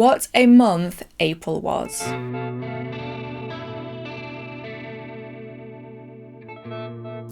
What a month April was.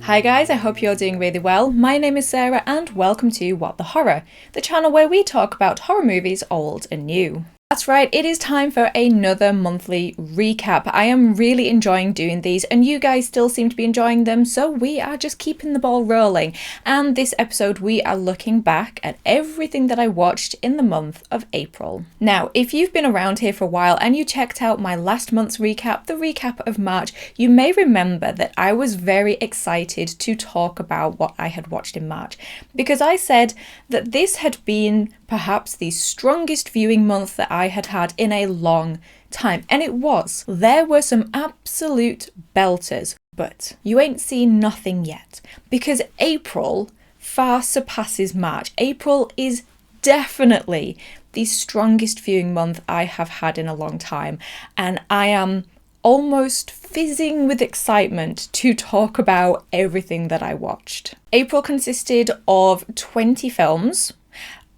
Hi guys, I hope you're doing really well. My name is Sarah and welcome to What the Horror, the channel where we talk about horror movies old and new. That's right, it is time for another monthly recap. I am really enjoying doing these and you guys still seem to be enjoying them, so we are just keeping the ball rolling. And this episode we are looking back at everything that I watched in the month of April. Now, if you've been around here for a while and you checked out my last month's recap, the recap of March, you may remember that I was very excited to talk about what I had watched in March, because I said that this had been perhaps the strongest viewing month that I had had in a long time, and it was. There were some absolute belters, but you ain't seen nothing yet, because April far surpasses March. April is definitely the strongest viewing month I have had in a long time, and I am almost fizzing with excitement to talk about everything that I watched. April consisted of 20 films.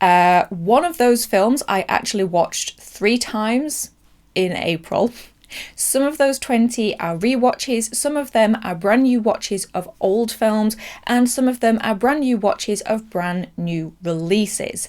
One of those films I actually watched 3 times in April. Some of those 20 are rewatches, some of them are brand new watches of old films, and some of them are brand new watches of brand new releases.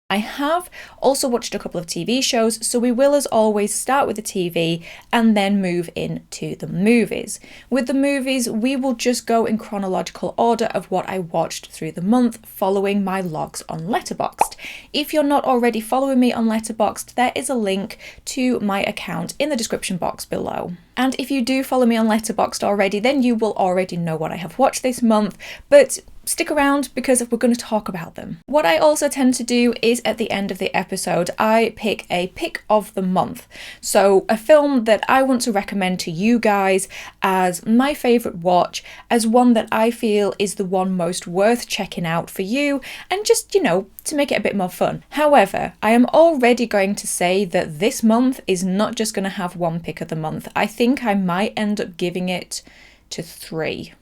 I have also watched a couple of TV shows, so we will as always start with the TV and then move into the movies. With the movies, we will just go in chronological order of what I watched through the month, following my logs on Letterboxd. If you're not already following me on Letterboxd, there is a link to my account in the description box below. And if you do follow me on Letterboxd already, then you will already know what I have watched this month, but stick around because we're going to talk about them. What I also tend to do is at the end of the episode, I pick a pick of the month. So a film that I want to recommend to you guys as my favourite watch, as one that I feel is the one most worth checking out for you, and just, you know, to make it a bit more fun. However, I am already going to say that this month is not just going to have one pick of the month. I think I might end up giving it to 3,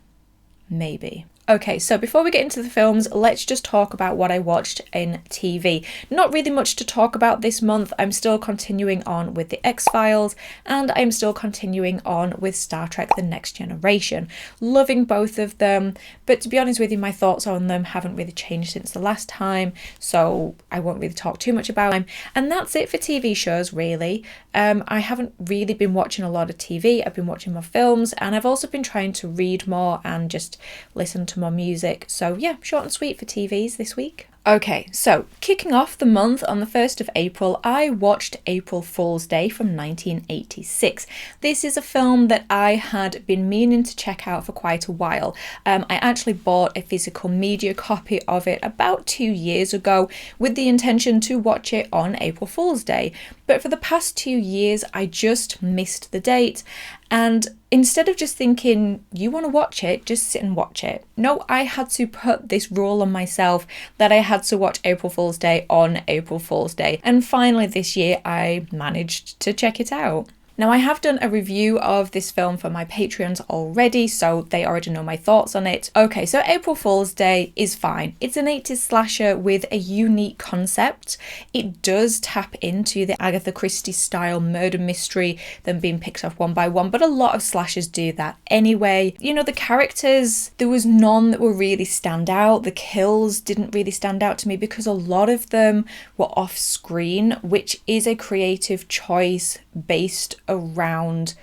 maybe. Okay, so before we get into the films, let's just talk about what I watched in TV. Not really much to talk about this month. I'm still continuing on with the X-Files, and I'm still continuing on with Star Trek: The Next Generation. Loving both of them, but to be honest with you, my thoughts on them haven't really changed since the last time, so I won't really talk too much about them. And that's it for TV shows, really. I haven't really been watching a lot of TV. I've been watching more films, and I've also been trying to read more and just listen to more music. So yeah, short and sweet for TVs this week. Okay, so kicking off the month on the 1st of April, I watched April Fool's Day from 1986. This is a film that I had been meaning to check out for quite a while. I actually bought a physical media copy of it about 2 years ago with the intention to watch it on April Fool's Day. But for the past 2 years, I just missed the date. And instead of just thinking, you want to watch it, just sit and watch it. No, I had to put this rule on myself that I had to watch April Fool's Day on April Fool's Day. And finally this year, I managed to check it out. Now, I have done a review of this film for my Patreons already, so they already know my thoughts on it. Okay, so April Fool's Day is fine. It's an 80s slasher with a unique concept. It does tap into the Agatha Christie style murder mystery, them being picked off one by one, but a lot of slashers do that anyway. You know, the characters, there was none that were really stand out. The kills didn't really stand out to me because a lot of them were off screen, which is a creative choice based around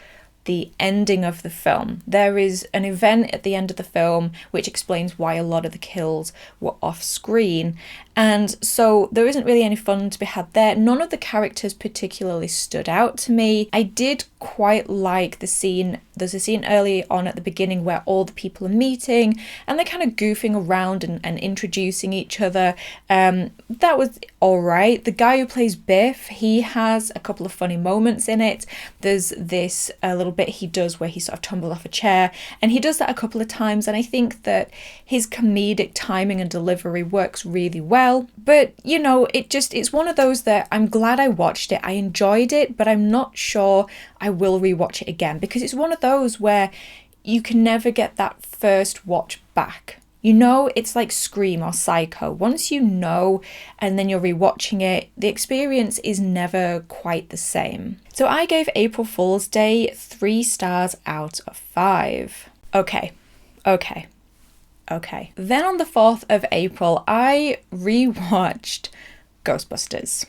the ending of the film. There is an event at the end of the film which explains why a lot of the kills were off screen, and so there isn't really any fun to be had there. None of the characters particularly stood out to me. I did quite like the scene. There's a scene early on at the beginning where all the people are meeting and they're kind of goofing around and introducing each other. That was all right. The guy who plays Biff, he has a couple of funny moments in it. There's this little bit he does where he sort of tumbles off a chair, and he does that a couple of times, and I think that his comedic timing and delivery works really well. But you know, it's one of those that I'm glad I watched it. I enjoyed it, but I'm not sure I will rewatch it again, because it's one of those where you can never get that first watch back. You know, it's like Scream or Psycho. Once you know and then you're rewatching it, the experience is never quite the same. So I gave April Fool's Day 3 stars out of 5. Okay. Then on the 4th of April, I rewatched Ghostbusters.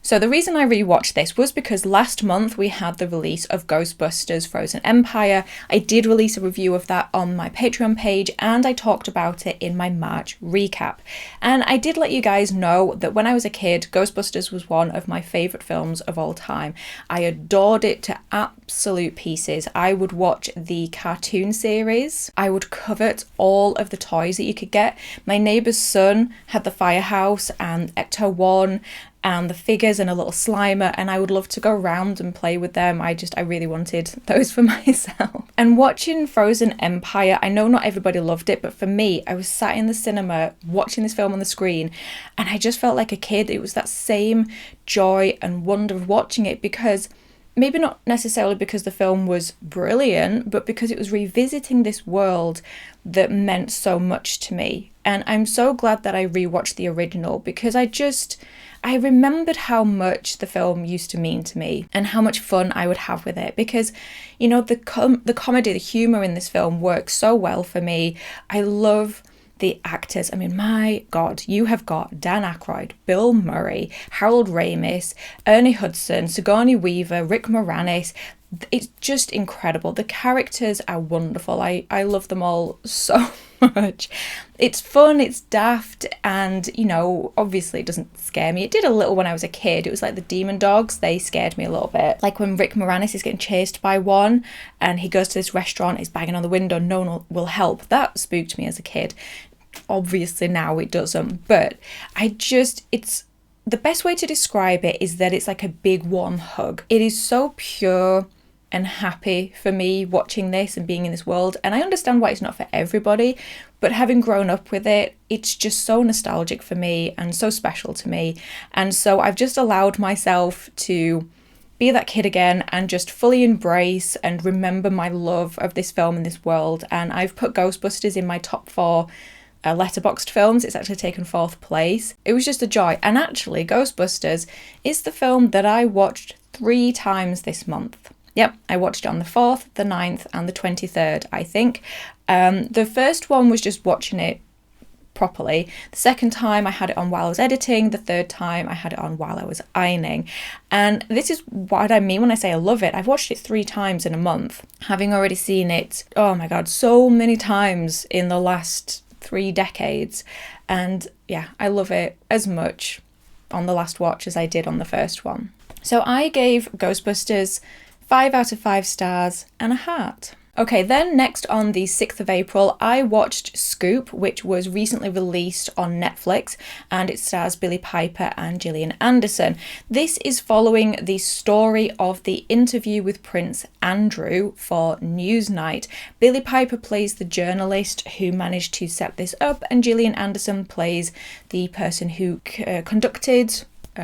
So the reason I rewatched this was because last month we had the release of Ghostbusters Frozen Empire. I did release a review of that on my Patreon page and I talked about it in my March recap. And I did let you guys know that when I was a kid, Ghostbusters was one of my favourite films of all time. I adored it to absolute pieces. I would watch the cartoon series. I would covet all of the toys that you could get. My neighbour's son had the firehouse and Ecto-1 and the figures and a little Slimer, and I would love to go around and play with them. I really wanted those for myself. And watching Frozen Empire, I know not everybody loved it, but for me, I was sat in the cinema watching this film on the screen and I just felt like a kid. It was that same joy and wonder of watching it, because maybe not necessarily because the film was brilliant, but because it was revisiting this world that meant so much to me. And I'm so glad that I rewatched the original, because I remembered how much the film used to mean to me and how much fun I would have with it, because, you know, the comedy, the humour in this film works so well for me. I love the actors. I mean, my God, you have got Dan Aykroyd, Bill Murray, Harold Ramis, Ernie Hudson, Sigourney Weaver, Rick Moranis. It's just incredible. The characters are wonderful. I love them all so much. It's fun, it's daft, and, you know, obviously it doesn't scare me. It did a little when I was a kid. It was like the demon dogs, they scared me a little bit. Like when Rick Moranis is getting chased by one and he goes to this restaurant, he's banging on the window, no one will help. That spooked me as a kid. Obviously now it doesn't, but it's the best way to describe it is that it's like a big warm hug. It is so pure and happy for me watching this and being in this world, and I understand why it's not for everybody, but having grown up with it, it's just so nostalgic for me and so special to me. And so I've just allowed myself to be that kid again and just fully embrace and remember my love of this film and this world. And I've put Ghostbusters in my top 4 Letterboxd films. It's actually taken 4th place. It was just a joy. And actually, Ghostbusters is the film that I watched 3 times this month. Yep, I watched it on the 4th, the 9th, and the 23rd, I think. The first one was just watching it properly. The second time I had it on while I was editing. The third time I had it on while I was ironing. And this is what I mean when I say I love it. I've watched it 3 times in a month, having already seen it, oh my God, so many times in the last 3 decades. And yeah, I love it as much on the last watch as I did on the first one. So I gave Ghostbusters 5 out of 5 stars and a heart. Okay, then next on the 6th of April, I watched Scoop, which was recently released on Netflix, and it stars Billie Piper and Gillian Anderson. This is following the story of the interview with Prince Andrew for Newsnight. Billie Piper plays the journalist who managed to set this up, and Gillian Anderson plays the person who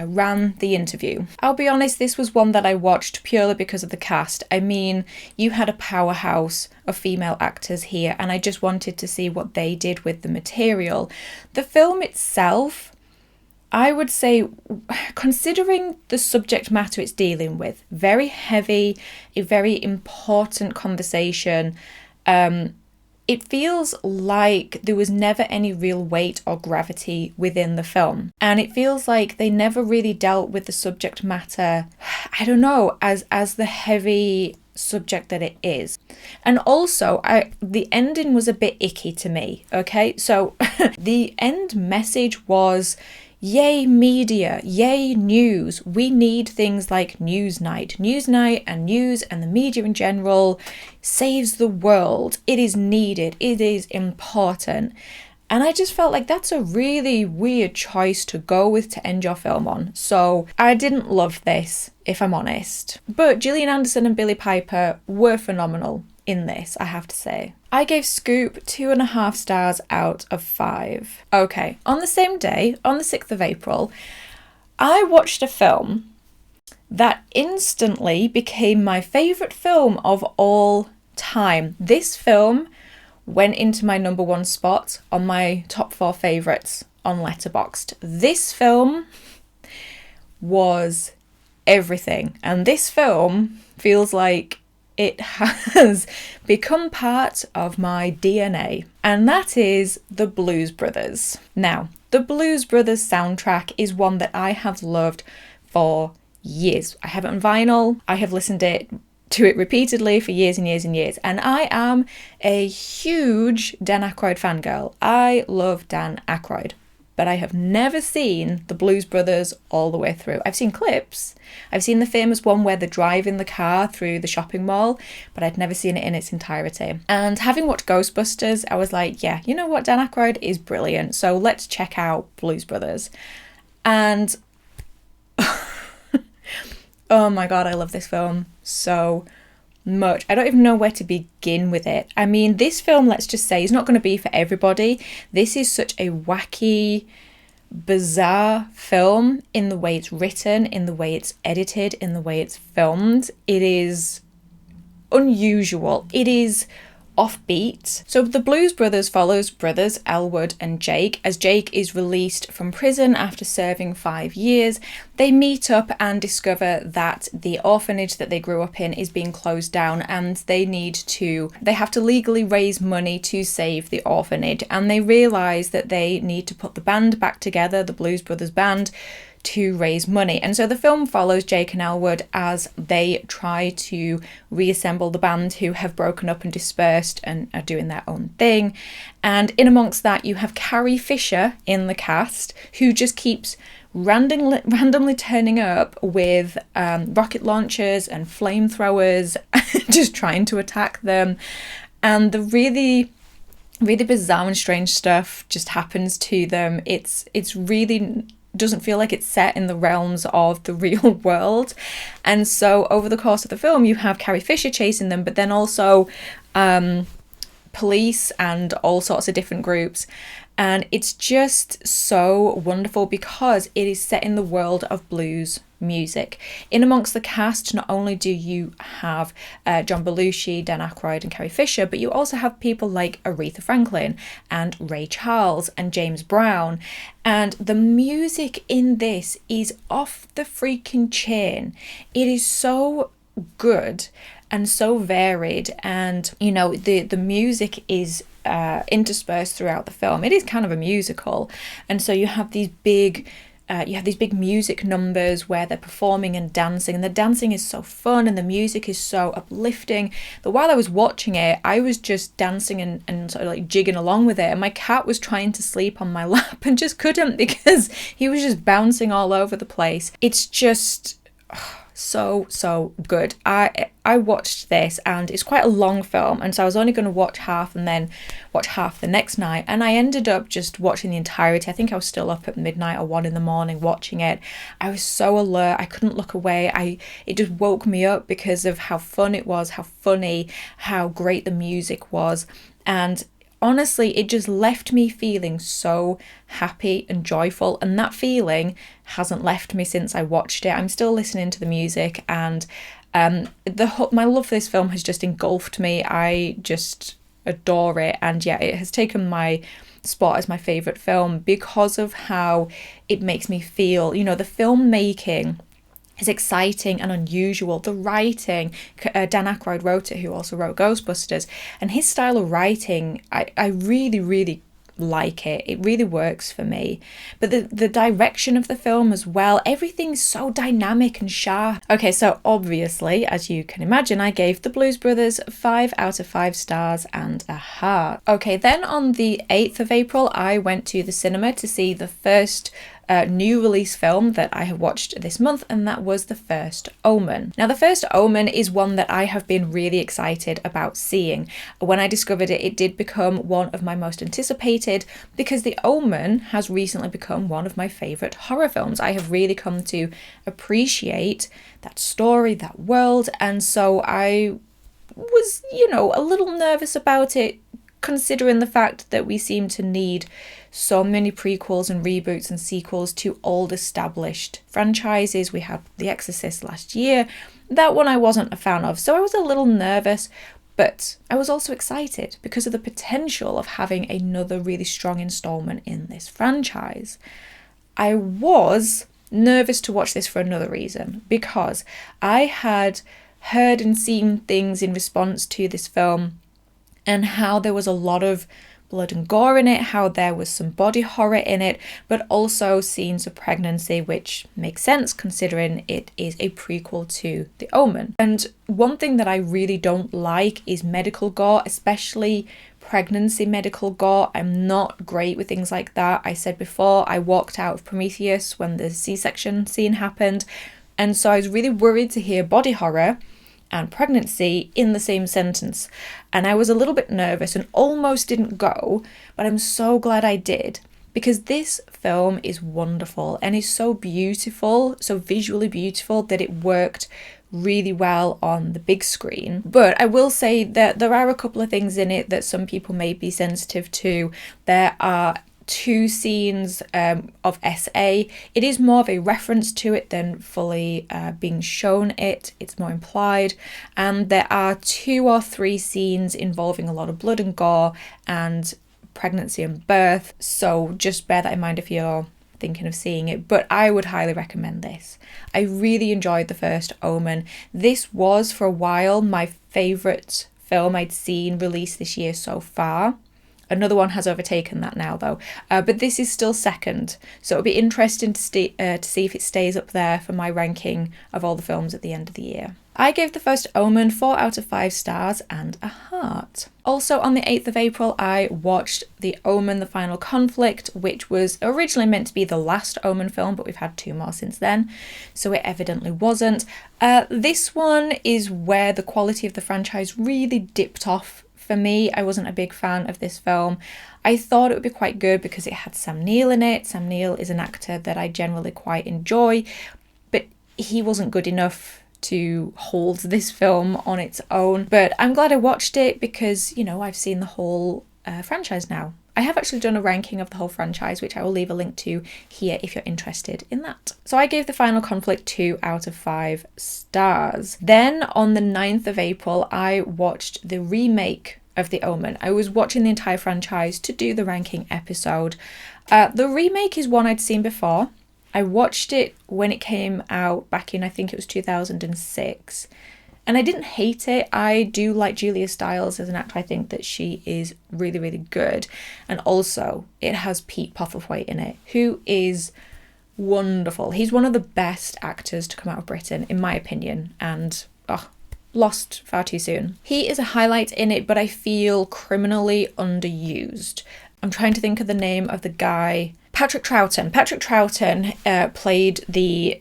ran the interview. I'll be honest, this was one that I watched purely because of the cast. I mean, you had a powerhouse of female actors here, and I just wanted to see what they did with the material. The film itself, I would say, considering the subject matter it's dealing with, very heavy, a very important conversation, it feels like there was never any real weight or gravity within the film. And it feels like they never really dealt with the subject matter, I don't know, as the heavy subject that it is. And also, the ending was a bit icky to me, okay? So the end message was, yay media, yay news. We need things like Newsnight. Newsnight and news and the media in general saves the world. It is needed. It is important. And I just felt like that's a really weird choice to go with to end your film on. So I didn't love this, if I'm honest. But Gillian Anderson and Billie Piper were phenomenal in this, I have to say. I gave Scoop 2.5 stars out of 5. Okay, on the same day, on the 6th of April, I watched a film that instantly became my favourite film of all time. This film went into my number one spot on my top 4 favourites on Letterboxd. This film was everything, and this film feels like it has become part of my DNA, and that is the Blues Brothers. Now, the Blues Brothers soundtrack is one that I have loved for years. I have it on vinyl. I have listened to it repeatedly for years and years and years, and I am a huge Dan Aykroyd fangirl. I love Dan Aykroyd, but I have never seen the Blues Brothers all the way through. I've seen clips. I've seen the famous one where they're driving the car through the shopping mall, but I'd never seen it in its entirety. And having watched Ghostbusters, I was like, yeah, you know what, Dan Aykroyd is brilliant, so let's check out Blues Brothers. And oh my god, I love this film so much. I don't even know where to begin with it. I mean, this film, let's just say, is not going to be for everybody. This is such a wacky, bizarre film in the way it's written, in the way it's edited, in the way it's filmed. It is unusual. It is offbeat. So the Blues Brothers follows brothers Elwood and Jake. As Jake is released from prison after serving 5 years, they meet up and discover that the orphanage that they grew up in is being closed down, and they have to legally raise money to save the orphanage, and they realise that they need to put the band back together, the Blues Brothers band, to raise money. And so the film follows Jake and Elwood as they try to reassemble the band, who have broken up and dispersed and are doing their own thing. And in amongst that, you have Carrie Fisher in the cast, who just keeps randomly turning up with rocket launchers and flamethrowers, just trying to attack them. And the really bizarre and strange stuff just happens to them. It's really doesn't feel like it's set in the realms of the real world. And so over the course of the film, you have Carrie Fisher chasing them, but then also police and all sorts of different groups. And it's just so wonderful because it is set in the world of blues music. In amongst the cast, not only do you have John Belushi, Dan Aykroyd and Carrie Fisher, but you also have people like Aretha Franklin and Ray Charles and James Brown. And the music in this is off the freaking chain. It is so good and so varied, and you know, the music is interspersed throughout the film. It is kind of a musical, and so you have these big music numbers where they're performing and dancing, and the dancing is so fun and the music is so uplifting that while I was watching it, I was just dancing and sort of like jigging along with it, and my cat was trying to sleep on my lap and just couldn't because he was just bouncing all over the place. It's just so good. I watched this, and it's quite a long film, and so I was only going to watch half and then watch half the next night, and I ended up just watching the entirety. I think I was still up at midnight or 1 a.m. watching it. I was so alert, I couldn't look away. It just woke me up because of how fun it was, how funny, how great the music was, and honestly, it just left me feeling so happy and joyful, and that feeling hasn't left me since I watched it. I'm still listening to the music, and my love for this film has just engulfed me. I just adore it, and yeah, it has taken my spot as my favourite film because of how it makes me feel. You know, the filmmaking is exciting and unusual. The writing, Dan Aykroyd wrote it, who also wrote Ghostbusters, and his style of writing, I really like it. It really works for me. But the direction of the film as well, everything's so dynamic and sharp. Okay, so obviously, as you can imagine, I gave the Blues Brothers 5 out of 5 stars and a heart. Okay, then on the 8th of April, I went to the cinema to see the first new release film that I have watched this month, and that was The First Omen. Now, The First Omen is one that I have been really excited about seeing. When I discovered it, it did become one of my most anticipated because The Omen has recently become one of my favourite horror films. I have really come to appreciate that story, that world, and so I was, a little nervous about it, considering the fact that we seem to need so many prequels and reboots and sequels to old established franchises. We had The Exorcist last year. That one I wasn't a fan of, so I was a little nervous, But I was also excited because of the potential of having another really strong installment in this franchise. I was nervous to watch this for another reason, because I had heard and seen things in response to this film and how there was a lot of blood and gore in it, how there was some body horror in it, but also scenes of pregnancy, which makes sense considering it is a prequel to The Omen. And one thing that I really don't like is medical gore, especially pregnancy medical gore. I'm not great with things like that. I said before, I walked out of Prometheus when the C-section scene happened, and so I was really worried to hear body horror and pregnancy in the same sentence, and I was a little bit nervous and almost didn't go, but I'm so glad I did, because this film is wonderful and is so beautiful, so visually beautiful, that it worked really well on the big screen. But I will say that there are a couple of things in it that some people may be sensitive to. There are 2 scenes of SA. It is more of a reference to it than fully being shown it. It's more implied. And there are 2 or 3 scenes involving a lot of blood and gore and pregnancy and birth. So just bear that in mind if you're thinking of seeing it. But I would highly recommend this. I really enjoyed the first Omen. This was for a while my favourite film I'd seen released this year so far. Another one has overtaken that now, though. But this is still second. So it'll be interesting to see if it stays up there for my ranking of all the films at the end of the year. I gave the first Omen 4 out of 5 stars and a heart. Also on the 8th of April, I watched The Omen, The Final Conflict, which was originally meant to be the last Omen film, but we've had 2 more since then, so it evidently wasn't. This one is where the quality of the franchise really dipped off. For me, I wasn't a big fan of this film. I thought it would be quite good because it had Sam Neill in it. Sam Neill is an actor that I generally quite enjoy, but he wasn't good enough to hold this film on its own. But I'm glad I watched it because, you know, I've seen the whole franchise now. I have actually done a ranking of the whole franchise, which I will leave a link to here if you're interested in that. So I gave The Final Conflict 2 out of 5 stars. Then on the 9th of April, I watched the remake of The Omen. I was watching the entire franchise to do the ranking episode. The remake is one I'd seen before. I watched it when it came out back in, I think it was 2006. And I didn't hate it. I do like Julia Stiles as an actor. I think that she is really, really good. And also, it has Pete Postlethwaite in it, who is wonderful. He's one of the best actors to come out of Britain, in my opinion. And, lost far too soon. He is a highlight in it, but I feel criminally underused. I'm trying to think of the name of the guy. Patrick Troughton. Patrick Troughton played the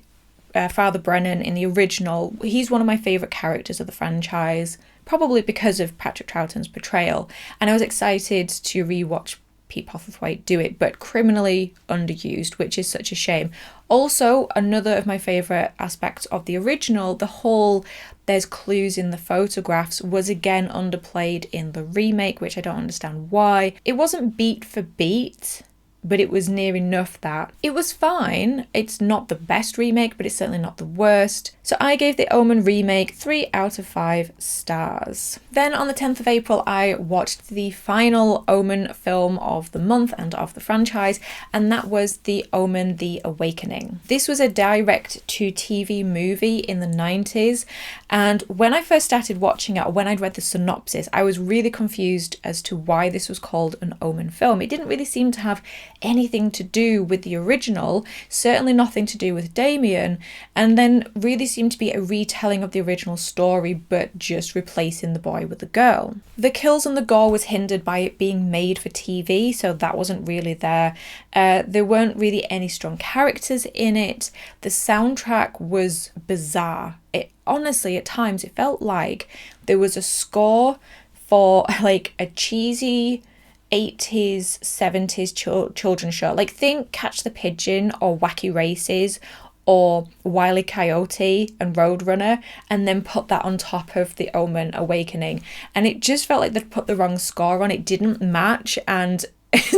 Father Brennan in the original. He's one of my favourite characters of the franchise, probably because of Patrick Troughton's portrayal, and I was excited to rewatch Pete Postlethwaite do it, but criminally underused, which is such a shame. Also, another of my favourite aspects of the original, the whole there's clues in the photographs, was again underplayed in the remake, which I don't understand why. It wasn't beat for beat, but it was near enough that it was fine. It's not the best remake, but it's certainly not the worst. So I gave the Omen remake 3 out of 5 stars. Then on the 10th of April, I watched the final Omen film of the month and of the franchise, and that was The Omen: The Awakening. This was a direct-to-TV movie in the 90s, and when I first started watching it, or when I'd read the synopsis, I was really confused as to why this was called an Omen film. It didn't really seem to have anything to do with the original, certainly nothing to do with Damien, and then really seemed to be a retelling of the original story, but just replacing the boy with the girl. The kills and the gore was hindered by it being made for TV, so that wasn't really there. There weren't really any strong characters in it. The soundtrack was bizarre. It honestly, at times, it felt like there was a score for like a cheesy 80s, 70s children's show. Like think Catch the Pigeon or Wacky Races or Wile E. Coyote and Roadrunner, and then put that on top of The Omen Awakening. And it just felt like they'd put the wrong score on. It didn't match, and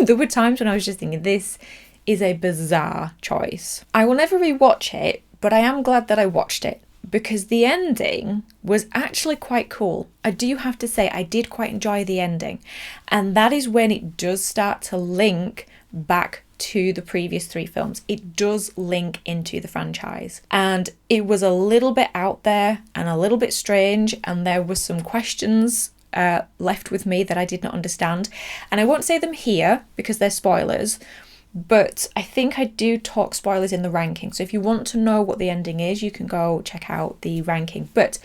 there were times when I was just thinking, this is a bizarre choice. I will never rewatch it, but I am glad that I watched it, because the ending was actually quite cool. I do have to say, I did quite enjoy the ending. And that is when it does start to link back to the previous 3 films. It does link into the franchise. And it was a little bit out there and a little bit strange. And there were some questions left with me that I did not understand. And I won't say them here because they're spoilers. But I think I do talk spoilers in the ranking. So if you want to know what the ending is, you can go check out the ranking. But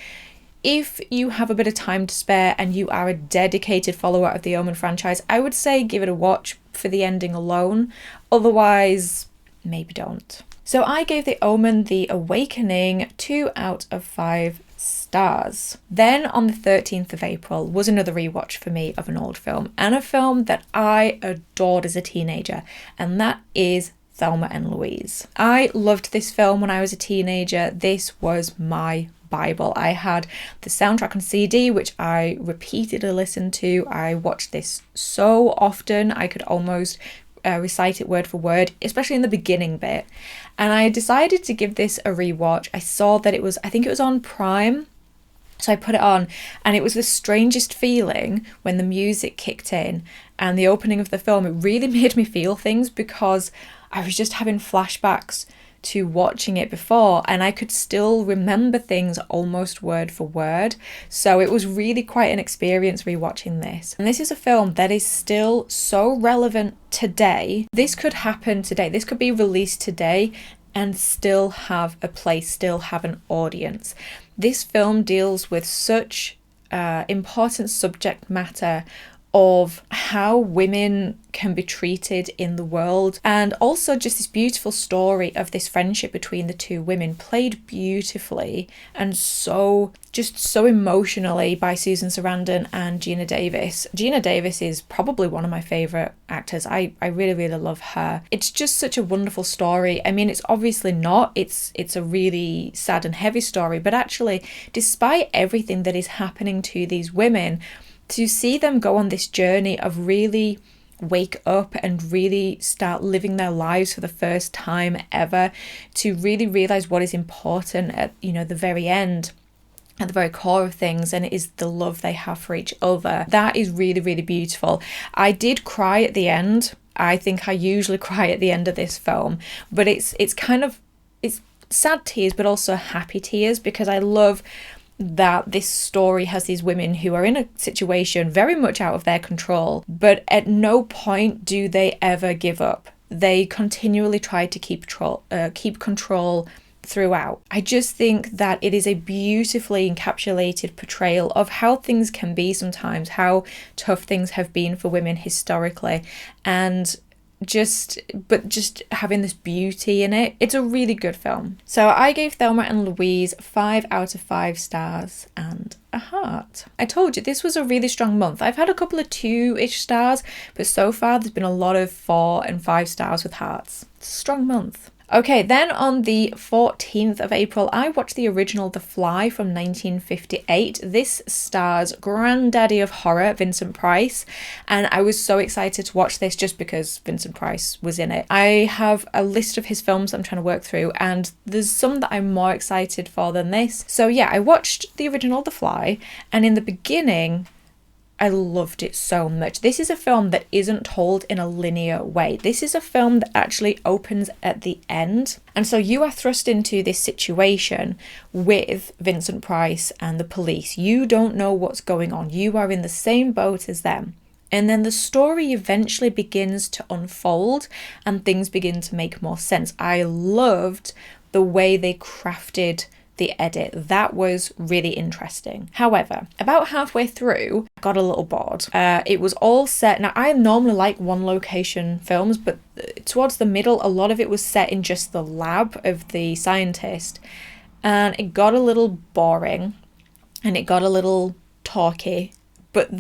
if you have a bit of time to spare and you are a dedicated follower of the Omen franchise, I would say give it a watch for the ending alone. Otherwise, maybe don't. So I gave The Omen: The Awakening 2 out of 5 stars. Then on the 13th of April was another rewatch for me of an old film, and a film that I adored as a teenager, and that is Thelma and Louise. I loved this film when I was a teenager. This was my Bible. I had the soundtrack on CD, which I repeatedly listened to. I watched this so often I could almost recite it word for word, especially in the beginning bit. And I decided to give this a rewatch. I saw that I think it was on Prime. So I put it on, and it was the strangest feeling when the music kicked in and the opening of the film. It really made me feel things because I was just having flashbacks to watching it before, and I could still remember things almost word for word. So it was really quite an experience rewatching this. And this is a film that is still so relevant today. This could happen today. This could be released today and still have a place, still have an audience. This film deals with such important subject matter of how women can be treated in the world, and also just this beautiful story of this friendship between the 2 women, played beautifully and so emotionally by Susan Sarandon and Gina Davis. Gina Davis is probably one of my favourite actors. I really, really love her. It's just such a wonderful story. I mean, it's obviously not. It's a really sad and heavy story, but actually, despite everything that is happening to these women, to see them go on this journey of really wake up and really start living their lives for the first time ever, to really realize what is important at the very end, at the very core of things, and it is the love they have for each other. That is really, really beautiful. I did cry at the end. I think I usually cry at the end of this film, but it's sad tears but also happy tears, because I love that this story has these women who are in a situation very much out of their control, but at no point do they ever give up. They continually try to keep control throughout. I just think that it is a beautifully encapsulated portrayal of how things can be sometimes, how tough things have been for women historically, and just having this beauty in it. It's a really good film. So I gave Thelma and Louise 5 out of 5 stars and a heart. I told you this was a really strong month. I've had a couple of 2-ish stars, but so far there's been a lot of 4 and 5 stars with hearts. It's a strong month. Okay, then on the 14th of April, I watched the original The Fly from 1958. This stars granddaddy of horror, Vincent Price, and I was so excited to watch this just because Vincent Price was in it. I have a list of his films that I'm trying to work through, and there's some that I'm more excited for than this. So yeah, I watched the original The Fly, and in the beginning, I loved it so much. This is a film that isn't told in a linear way. This is a film that actually opens at the end. And so you are thrust into this situation with Vincent Price and the police. You don't know what's going on. You are in the same boat as them. And then the story eventually begins to unfold and things begin to make more sense. I loved the way they crafted the edit. That was really interesting. However, about halfway through, I got a little bored. It was all set. Now, I normally like one location films, but towards the middle, a lot of it was set in just the lab of the scientist. And it got a little boring and it got a little talky, but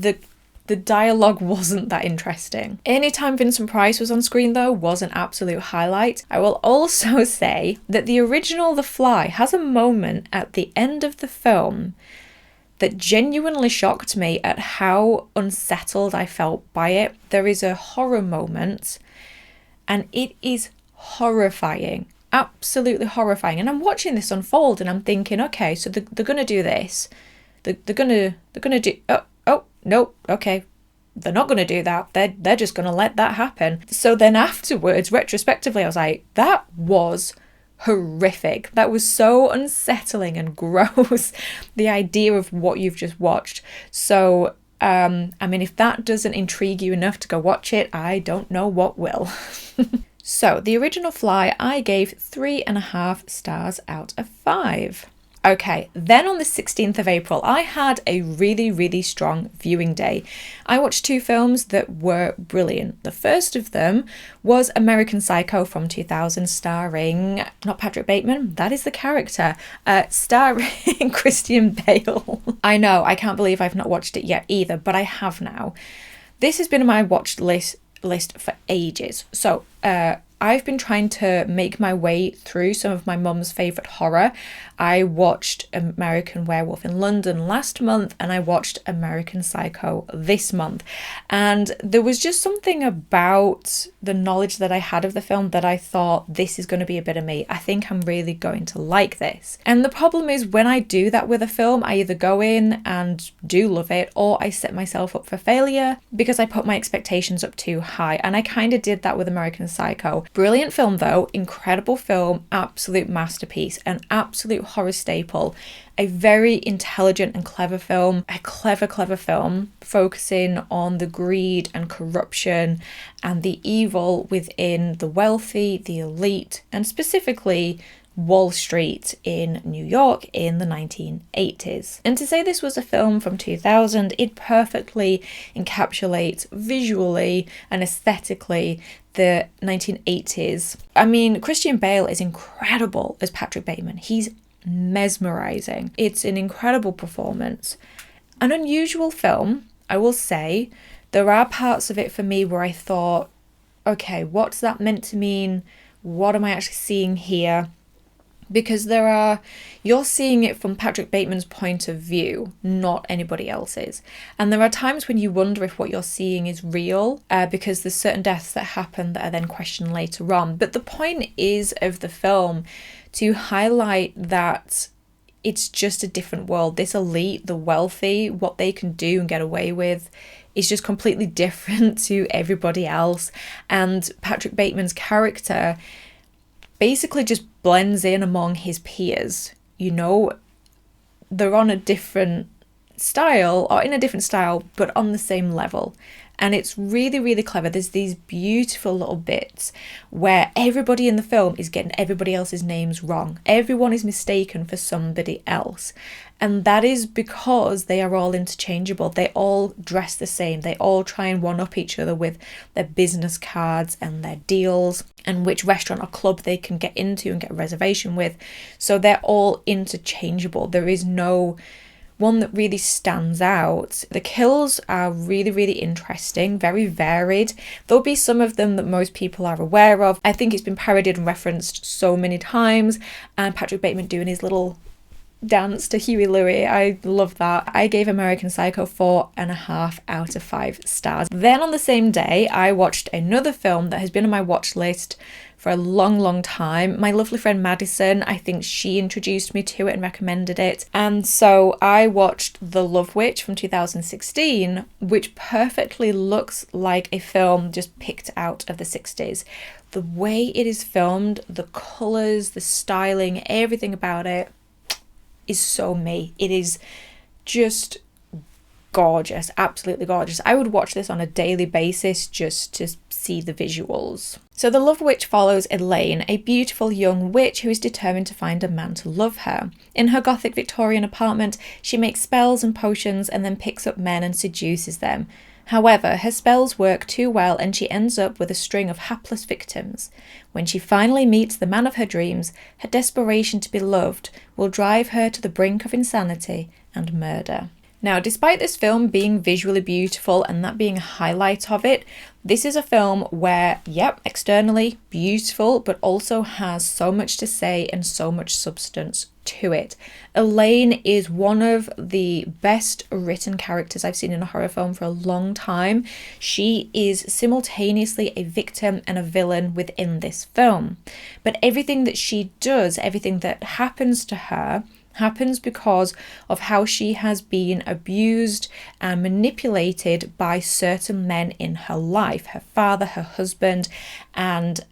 the dialogue wasn't that interesting. Anytime Vincent Price was on screen, though, was an absolute highlight. I will also say that the original The Fly has a moment at the end of the film that genuinely shocked me at how unsettled I felt by it. There is a horror moment, and it is horrifying. absolutely horrifying. And I'm watching this unfold and I'm thinking, okay, so they're going to do this. They're going to do, oh, no, okay. They're not going to do that. They're just going to let that happen. So then afterwards, retrospectively, I was like, that was horrific. That was so unsettling and gross, the idea of what you've just watched. So, I mean, if that doesn't intrigue you enough to go watch it, I don't know what will. So, the original Fly, I gave 3.5 stars out of 5. Okay, then on the 16th of April, I had a really, really strong viewing day. I watched 2 films that were brilliant. The first of them was American Psycho from 2000, starring, not Patrick Bateman, that is the character, starring Christian Bale. I know, I can't believe I've not watched it yet either, but I have now. This has been on my watched list for ages. So, I've been trying to make my way through some of my mum's favourite horror. I watched American Werewolf in London last month and I watched American Psycho this month. And there was just something about the knowledge that I had of the film that I thought, this is going to be a bit of me. I think I'm really going to like this. And the problem is when I do that with a film, I either go in and do love it or I set myself up for failure because I put my expectations up too high. And I kind of did that with American Psycho. Brilliant film though, incredible film, absolute masterpiece, an absolute horror staple, a very intelligent and clever film, a clever film focusing on the greed and corruption and the evil within the wealthy, the elite, and specifically Wall Street in New York in the 1980s. And to say this was a film from 2000, it perfectly encapsulates visually and aesthetically the 1980s. I mean, Christian Bale is incredible as Patrick Bateman. He's mesmerizing. It's an incredible performance. An unusual film, I will say. There are parts of it for me where I thought, okay, what's that meant to mean? What am I actually seeing here? Because you're seeing it from Patrick Bateman's point of view, not anybody else's. And there are times when you wonder if what you're seeing is real, because there's certain deaths that happen that are then questioned later on. But the point is of the film to highlight that it's just a different world. This elite, the wealthy, what they can do and get away with is just completely different to everybody else. And Patrick Bateman's character basically just blends in among his peers. You know, they're on a different style, or in a different style, but on the same level. And it's really, really clever. There's these beautiful little bits where everybody in the film is getting everybody else's names wrong. Everyone is mistaken for somebody else. And that is because they are all interchangeable. They all dress the same. They all try and one-up each other with their business cards and their deals and which restaurant or club they can get into and get a reservation with. So they're all interchangeable. There is no one that really stands out. The kills are really, really interesting, very varied. There'll be some of them that most people are aware of. I think it's been parodied and referenced so many times, and Patrick Bateman doing his little dance to Huey Louie. I love that. I gave American Psycho 4.5 out of 5 stars. Then on the same day, I watched another film that has been on my watch list for a long time. My lovely friend Madison, I think she introduced me to it and recommended it. And so I watched The Love Witch from 2016, which perfectly looks like a film just picked out of the 60s. The way it is filmed, the colours, the styling, everything about it is so me. It is just gorgeous, absolutely gorgeous. I would watch this on a daily basis just to see the visuals. So The Love Witch follows Elaine, a beautiful young witch who is determined to find a man to love her. In her gothic Victorian apartment, she makes spells and potions and then picks up men and seduces them. However, her spells work too well and she ends up with a string of hapless victims. When she finally meets the man of her dreams, her desperation to be loved will drive her to the brink of insanity and murder. Now, despite this film being visually beautiful and that being a highlight of it, this is a film where, yep, externally beautiful, but also has so much to say and so much substance to it. Elaine is one of the best written characters I've seen in a horror film for a long time. She is simultaneously a victim and a villain within this film. But everything that she does, everything that happens to her, happens because of how she has been abused and manipulated by certain men in her life, her father, her husband, and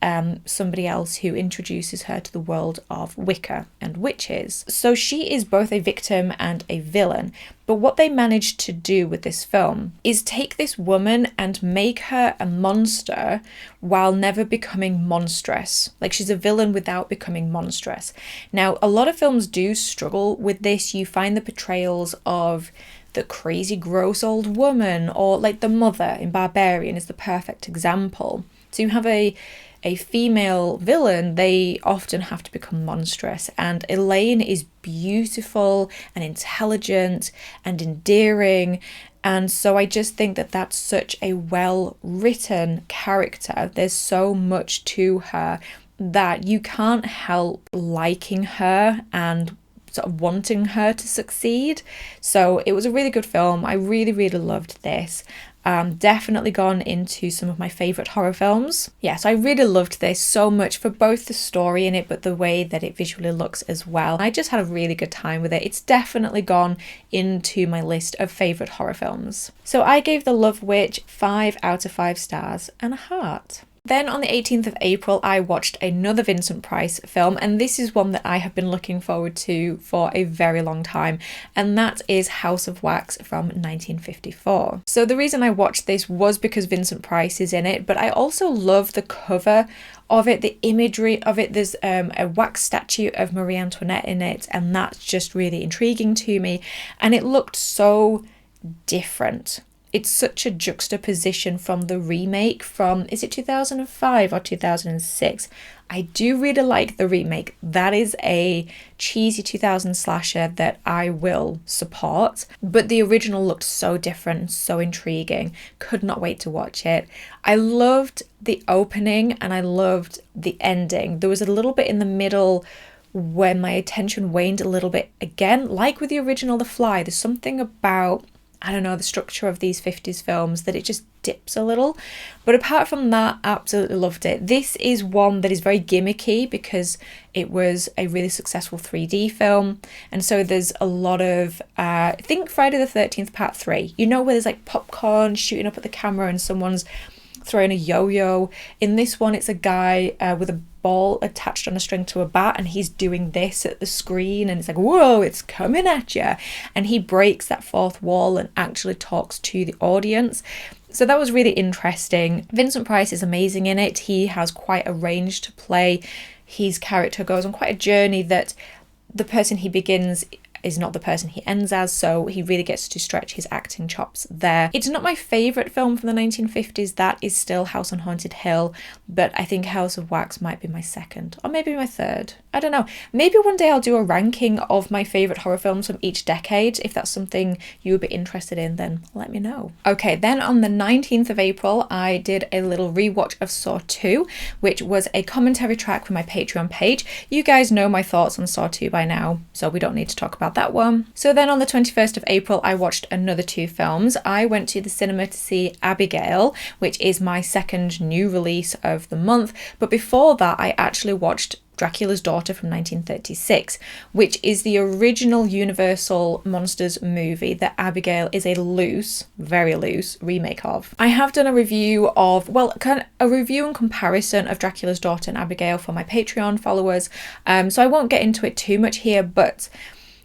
somebody else who introduces her to the world of Wicca and witches. So she is both a victim and a villain. But what they managed to do with this film is take this woman and make her a monster while never becoming monstrous. Like, she's a villain without becoming monstrous. Now, a lot of films do struggle with this. You find the portrayals of the crazy, gross old woman, or like the mother in Barbarian is the perfect example. So you have a female villain, they often have to become monstrous. And Elaine is beautiful and intelligent and endearing. And so I just think that that's such a well-written character. There's so much to her that you can't help liking her and sort of wanting her to succeed. So it was a really good film. I really, really loved this. Definitely gone into some of my favourite horror films. Yes, I really loved this so much for both the story in it, but the way that it visually looks as well. I just had a really good time with it. It's definitely gone into my list of favourite horror films. So I gave The Love Witch 5 out of 5 stars and a heart. Then on the 18th of April, I watched another Vincent Price film, and this is one that I have been looking forward to for a very long time, and that is House of Wax from 1954. So the reason I watched this was because Vincent Price is in it, but I also love the cover of it, the imagery of it. There's a wax statue of Marie Antoinette in it, and that's just really intriguing to me, and it looked so different. It's such a juxtaposition from the remake from, is it 2005 or 2006? I do really like the remake. That is a cheesy 2000 slasher that I will support. But the original looked so different and so intriguing. Could not wait to watch it. I loved the opening and I loved the ending. There was a little bit in the middle when my attention waned a little bit again. Like with the original The Fly, there's something about, I don't know, the structure of these 50s films that it just dips a little. But apart from that, absolutely loved it. This is one that is very gimmicky because it was a really successful 3D film. And so there's a lot of, I think Friday the 13th Part 3. You know, where there's like popcorn shooting up at the camera and someone's throwing a yo-yo. In this one, it's a guy with a ball attached on a string to a bat, and he's doing this at the screen, and it's like, whoa, it's coming at you. And he breaks that fourth wall and actually talks to the audience. So that was really interesting. Vincent Price is amazing in it. He has quite a range to play. His character goes on quite a journey that the person he begins is not the person he ends as, so he really gets to stretch his acting chops there. It's not my favourite film from the 1950s, that is still House on Haunted Hill, but I think House of Wax might be my second, or maybe my third. I don't know. Maybe one day I'll do a ranking of my favourite horror films from each decade. If that's something you would be interested in, then let me know. Okay, then on the 19th of April, I did a little rewatch of Saw 2, which was a commentary track for my Patreon page. You guys know my thoughts on Saw 2 by now, so we don't need to talk about that one. So then on the 21st of April, I watched another 2 films. I went to the cinema to see Abigail, which is my second new release of the month. But before that, I actually watched Dracula's Daughter from 1936, which is the original Universal Monsters movie that Abigail is a loose, very loose remake of. I have done a review of, well, a review and comparison of Dracula's Daughter and Abigail for my Patreon followers, so I won't get into it too much here, but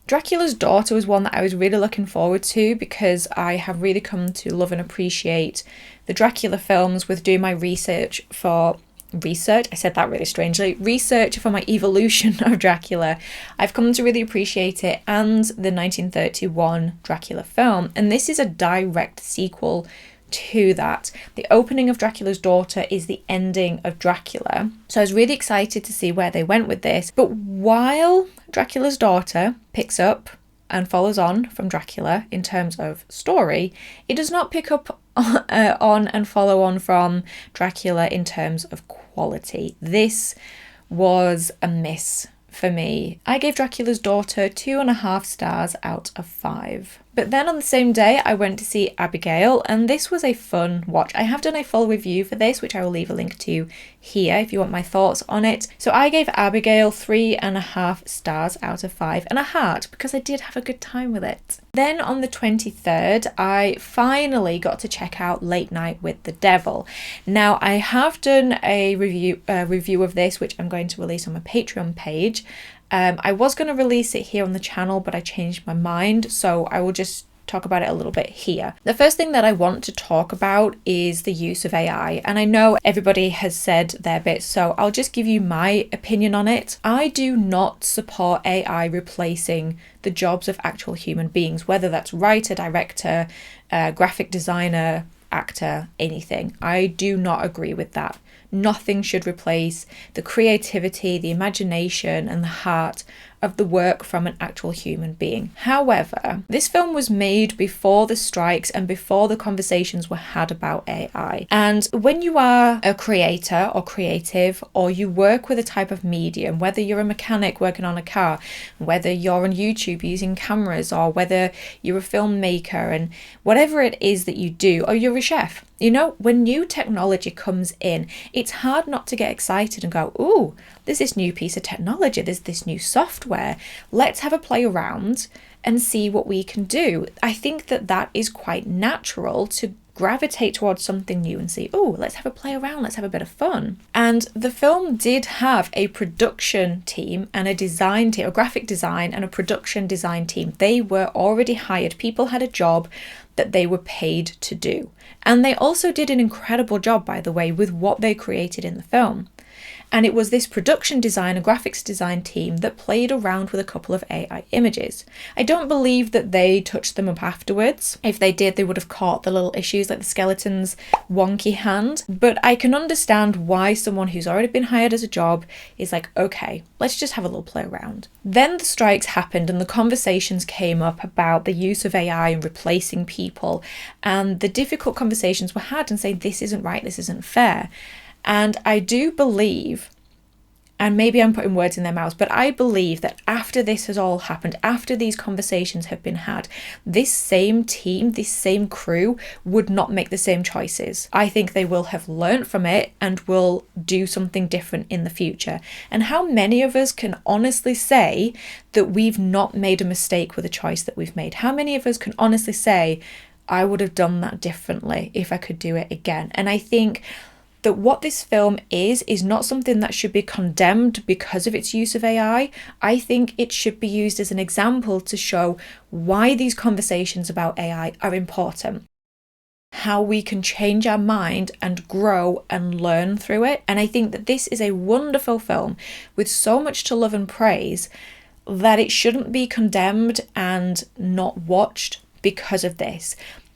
Dracula's Daughter was one that I was really looking forward to because I have really come to love and appreciate the Dracula films with doing my research for research for my evolution of Dracula. I've come to really appreciate it, and the 1931 Dracula film, and this is a direct sequel to that. The opening of Dracula's Daughter is the ending of Dracula, so I was really excited to see where they went with this. But while Dracula's Daughter picks up and follows on from Dracula in terms of story, it does not pick up on and follow on from Dracula in terms of quality. This was a miss for me. I gave Dracula's Daughter 2.5 stars out of 5. But then on the same day, I went to see Abigail, and this was a fun watch. I have done a full review for this, which I will leave a link to here if you want my thoughts on it. So I gave Abigail 3.5 stars out of 5 and a heart, because I did have a good time with it. Then on the 23rd, I finally got to check out Late Night with the Devil. Now, I have done a review of this, which I'm going to release on my Patreon page. I was going to release it here on the channel, but I changed my mind, so I will just talk about it a little bit here. The first thing that I want to talk about is the use of AI, and I know everybody has said their bit, so I'll just give you my opinion on it. I do not support AI replacing the jobs of actual human beings, whether that's writer, director, graphic designer, actor, anything. I do not agree with that. Nothing should replace the creativity, the imagination, and the heart of the work from an actual human being. However, this film was made before the strikes and before the conversations were had about AI. And when you are a creator or creative, or you work with a type of medium, whether you're a mechanic working on a car, whether you're on YouTube using cameras, or whether you're a filmmaker, and whatever it is that you do, or you're a chef, you know, when new technology comes in, it's hard not to get excited and go, ooh, there's this new piece of technology, there's this new software, let's have a play around and see what we can do. I think that that is quite natural to gravitate towards something new and see, oh, let's have a play around, let's have a bit of fun. And the film did have a production team and a design team, a graphic design and a production design team. They were already hired. People had a job that they were paid to do. And they also did an incredible job, by the way, with what they created in the film. And it was this production design and graphics design team that played around with a couple of AI images. I don't believe that they touched them up afterwards. If they did, they would have caught the little issues like the skeleton's wonky hand. But I can understand why someone who's already been hired as a job is like, okay, let's just have a little play around. Then the strikes happened and the conversations came up about the use of AI and replacing people. And the difficult conversations were had and say, this isn't right, this isn't fair. And I do believe, and maybe I'm putting words in their mouths, but I believe that after this has all happened, after these conversations have been had, this same team, this same crew would not make the same choices. I think they will have learnt from it and will do something different in the future. And how many of us can honestly say that we've not made a mistake with a choice that we've made? How many of us can honestly say, I would have done that differently if I could do it again? And I think that what this film is not something that should be condemned because of its use of AI. I think it should be used as an example to show why these conversations about AI are important, how we can change our mind and grow and learn through it. And I think that this is a wonderful film with so much to love and praise that it shouldn't be condemned and not watched because of this.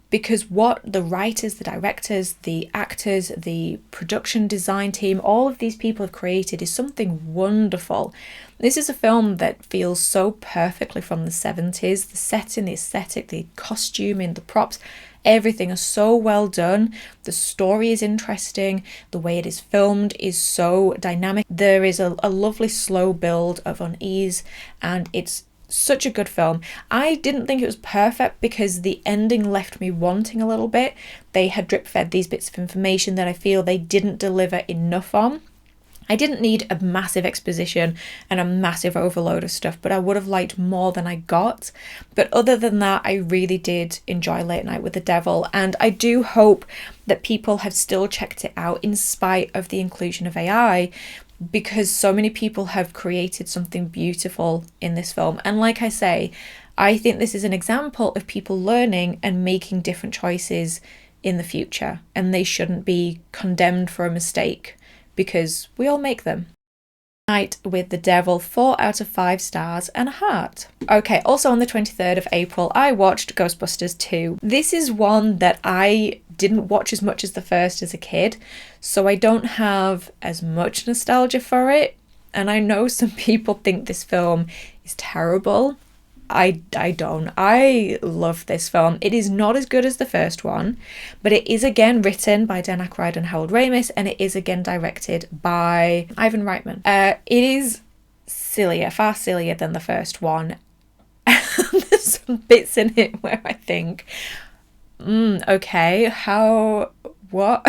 Because what the writers, the directors, the actors, the production design team, all of these people have created is something wonderful. This is a film that feels so perfectly from the 70s. The setting, the aesthetic, the costuming, the props, everything is so well done. The story is interesting. The way it is filmed is so dynamic. There is a lovely slow build of unease, and it's such a good film. I didn't think it was perfect because the ending left me wanting a little bit. They had drip fed these bits of information that I feel they didn't deliver enough on. I didn't need a massive exposition and a massive overload of stuff, but I would have liked more than I got. But other than that, I really did enjoy Late Night with the Devil, and I do hope that people have still checked it out in spite of the inclusion of AI, because so many people have created something beautiful in this film. And like I say, I think this is an example of people learning and making different choices in the future, and they shouldn't be condemned for a mistake because we all make them. Night with the Devil, 4 out of 5 stars and a heart. Okay, also on the 23rd of April, I watched Ghostbusters 2. This is one that I didn't watch as much as the first as a kid, so I don't have as much nostalgia for it. And I know some people think this film is terrible. I don't. I love this film. It is not as good as the first one, but it is again written by Dan Aykroyd and Harold Ramis, and it is again directed by Ivan Reitman. It is sillier, far sillier than the first one. There's some bits in it where I think, okay, how, what?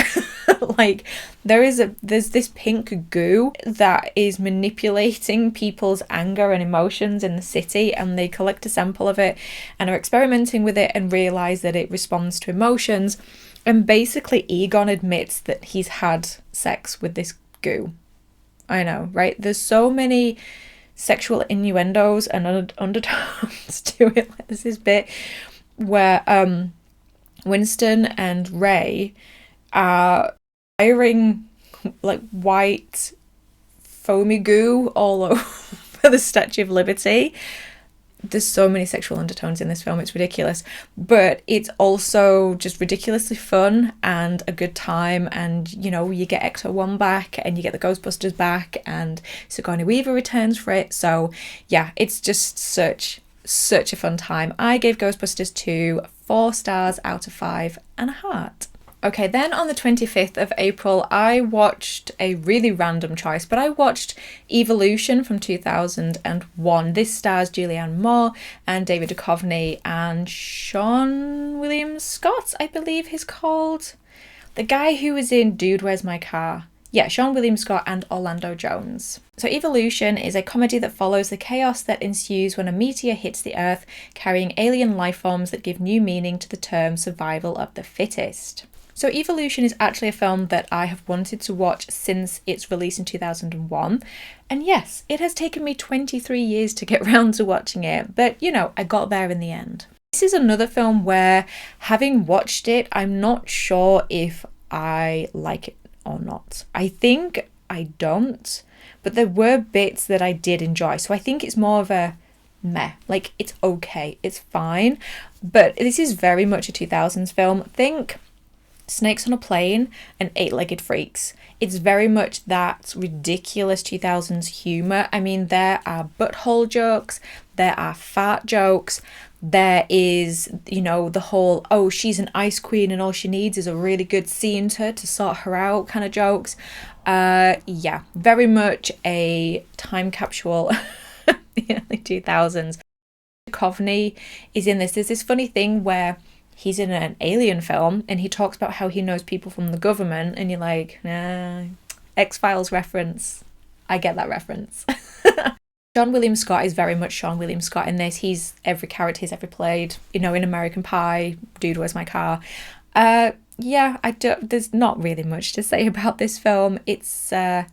Like, there's this pink goo that is manipulating people's anger and emotions in the city, and they collect a sample of it and are experimenting with it and realize that it responds to emotions. And basically Egon admits that he's had sex with this goo. I know, right? There's so many sexual innuendos and undertones to it. Like, there's this bit where Winston and Ray are firing like white foamy goo all over the Statue of Liberty. There's so many sexual undertones in this film, it's ridiculous, but it's also just ridiculously fun and a good time. And you know, you get Ecto-1 back and you get the Ghostbusters back, and Sigourney Weaver returns for it. So yeah, it's just such a fun time. I gave Ghostbusters 2 4 stars out of 5 and a heart. Okay, then on the 25th of April, I watched a really random choice, but I watched Evolution from 2001. This stars Julianne Moore and David Duchovny and Sean William Scott, I believe he's called. The guy who was in Dude, Where's My Car? Yeah, Sean William Scott and Orlando Jones. So Evolution is a comedy that follows the chaos that ensues when a meteor hits the Earth, carrying alien life forms that give new meaning to the term survival of the fittest. So Evolution is actually a film that I have wanted to watch since its release in 2001. And yes, it has taken me 23 years to get round to watching it, but you know, I got there in the end. This is another film where, having watched it, I'm not sure if I like it or not. I think I don't, but there were bits that I did enjoy. So I think it's more of a meh, like it's okay, it's fine. But this is very much a 2000s film. Think Snakes on a Plane and Eight-Legged Freaks. It's very much that ridiculous 2000s humour. I mean, there are butthole jokes, there are fart jokes, there is, you know, the whole, oh, she's an ice queen and all she needs is a really good scene to sort her out kind of jokes. Yeah, very much a time capsule in the early 2000s. Duchovny is in this. There's this funny thing where he's in an alien film and he talks about how he knows people from the government, and you're like, nah, X-Files reference. I get that reference. Sean William Scott is very much Sean William Scott in this. He's every character he's ever played, you know, in American Pie, Dude, Where's My Car? Yeah, there's not really much to say about this film. It's kind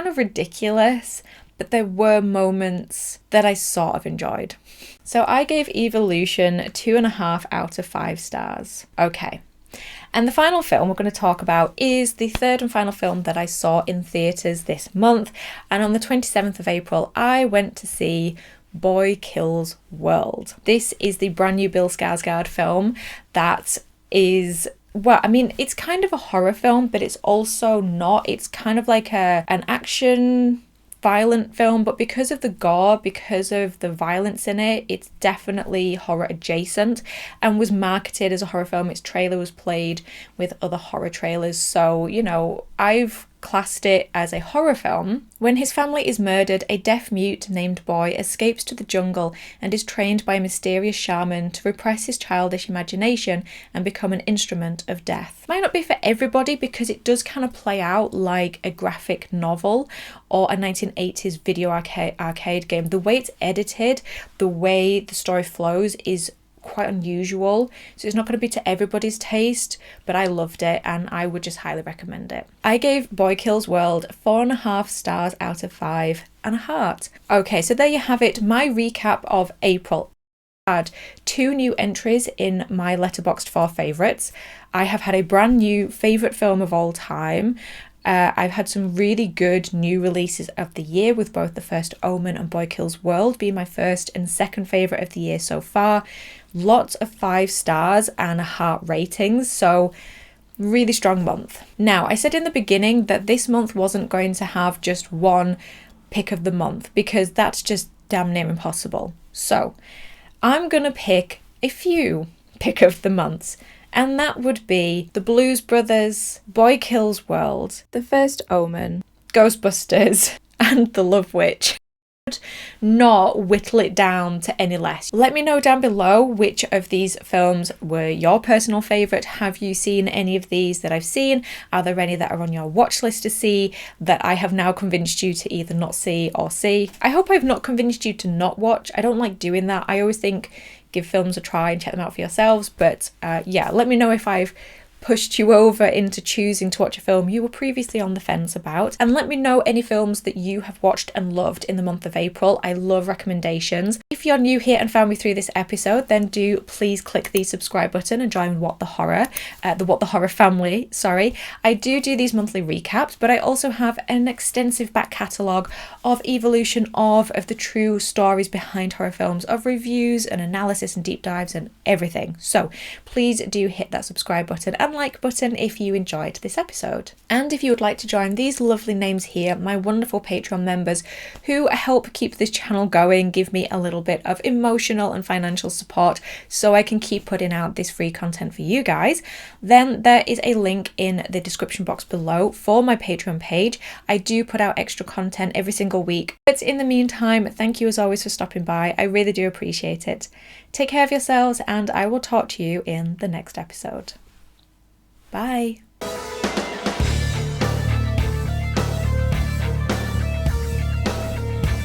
of ridiculous, but there were moments that I sort of enjoyed. So I gave Evolution 2.5 out of 5 stars. Okay. And the final film we're going to talk about is the third and final film that I saw in theatres this month. And on the 27th of April, I went to see Boy Kills World. This is the brand new Bill Skarsgård film that is, well, I mean, it's kind of a horror film, but it's also not. It's kind of like an action violent film, but because of the gore, because of the violence in it, it's definitely horror adjacent and was marketed as a horror film. Its trailer was played with other horror trailers, so you know, I've classed it as a horror film. When his family is murdered, a deaf-mute named Boy escapes to the jungle and is trained by a mysterious shaman to repress his childish imagination and become an instrument of death. Might not be for everybody because it does kind of play out like a graphic novel or a 1980s video arcade game. The way it's edited, the way the story flows is quite unusual, so it's not going to be to everybody's taste, but I loved it and I would just highly recommend it. I gave Boy Kills World 4.5 stars out of 5 and a heart. Okay, so there you have it, my recap of April. I had 2 new entries in my Letterboxd for favourites. I have had a brand new favourite film of all time. I've had some really good new releases of the year, with both The First Omen and Boy Kills World being my first and second favourite of the year so far. Lots of 5 stars and a heart ratings, so really strong month. Now, I said in the beginning that this month wasn't going to have just one pick of the month because that's just damn near impossible. So I'm going to pick a few pick of the months, and that would be The Blues Brothers, Boy Kills World, The First Omen, Ghostbusters, and The Love Witch. Not whittle it down to any less. Let me know down below which of these films were your personal favourite. Have you seen any of these that I've seen? Are there any that are on your watch list to see that I have now convinced you to either not see or see? I hope I've not convinced you to not watch. I don't like doing that. I always think give films a try and check them out for yourselves, but yeah, let me know if I've pushed you over into choosing to watch a film you were previously on the fence about, and let me know any films that you have watched and loved in the month of April. I love recommendations. If you're new here and found me through this episode, then do please click the subscribe button and join What the Horror, the What the Horror family, sorry. I do these monthly recaps, but I also have an extensive back catalogue of evolution of the true stories behind horror films, of reviews and analysis and deep dives and everything. So please do hit that subscribe button and like button if you enjoyed this episode. And if you would like to join these lovely names here, my wonderful Patreon members who help keep this channel going, give me a little bit of emotional and financial support so I can keep putting out this free content for you guys, then there is a link in the description box below for my Patreon page. I do put out extra content every single week. But in the meantime, thank you as always for stopping by. I really do appreciate it. Take care of yourselves, and I will talk to you in the next episode. Bye.